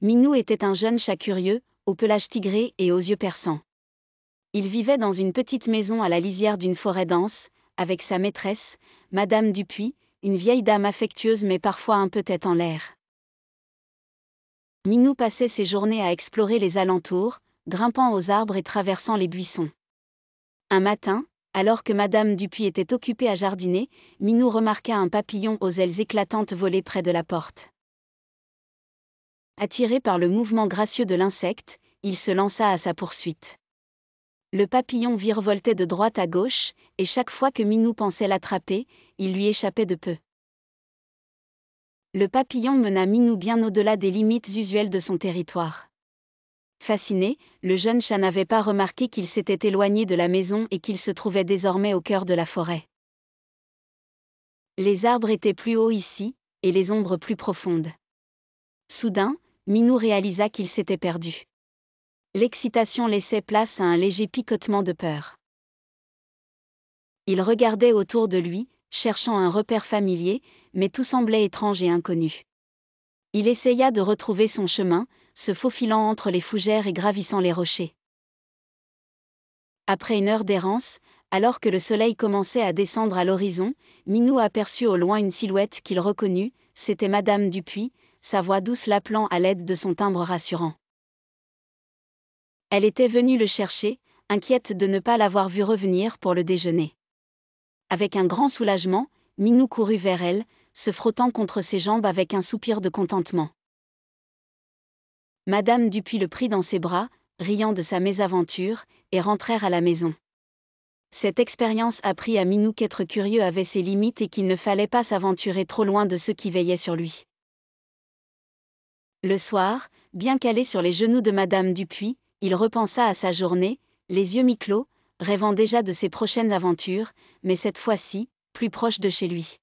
Minou était un jeune chat curieux, au pelage tigré et aux yeux perçants. Il vivait dans une petite maison à la lisière d'une forêt dense, avec sa maîtresse, Madame Dupuis, une vieille dame affectueuse mais parfois un peu tête en l'air. Minou passait ses journées à explorer les alentours, grimpant aux arbres et traversant les buissons. Un matin, alors que Madame Dupuis était occupée à jardiner, Minou remarqua un papillon aux ailes éclatantes voler près de la porte. Attiré par le mouvement gracieux de l'insecte, il se lança à sa poursuite. Le papillon virevoltait de droite à gauche, et chaque fois que Minou pensait l'attraper, il lui échappait de peu. Le papillon mena Minou bien au-delà des limites usuelles de son territoire. Fasciné, le jeune chat n'avait pas remarqué qu'il s'était éloigné de la maison et qu'il se trouvait désormais au cœur de la forêt. Les arbres étaient plus hauts ici, et les ombres plus profondes. Soudain, Minou réalisa qu'il s'était perdu. L'excitation laissait place à un léger picotement de peur. Il regardait autour de lui, cherchant un repère familier, mais tout semblait étrange et inconnu. Il essaya de retrouver son chemin, se faufilant entre les fougères et gravissant les rochers. Après une heure d'errance, alors que le soleil commençait à descendre à l'horizon, Minou aperçut au loin une silhouette qu'il reconnut, c'était Madame Dupuis, sa voix douce l'appelant à l'aide de son timbre rassurant. Elle était venue le chercher, inquiète de ne pas l'avoir vu revenir pour le déjeuner. Avec un grand soulagement, Minou courut vers elle, se frottant contre ses jambes avec un soupir de contentement. Madame Dupuis le prit dans ses bras, riant de sa mésaventure, et rentrèrent à la maison. Cette expérience apprit à Minou qu'être curieux avait ses limites et qu'il ne fallait pas s'aventurer trop loin de ceux qui veillaient sur lui. Le soir, bien calé sur les genoux de Madame Dupuis, il repensa à sa journée, les yeux mi-clos, rêvant déjà de ses prochaines aventures, mais cette fois-ci, plus proche de chez lui.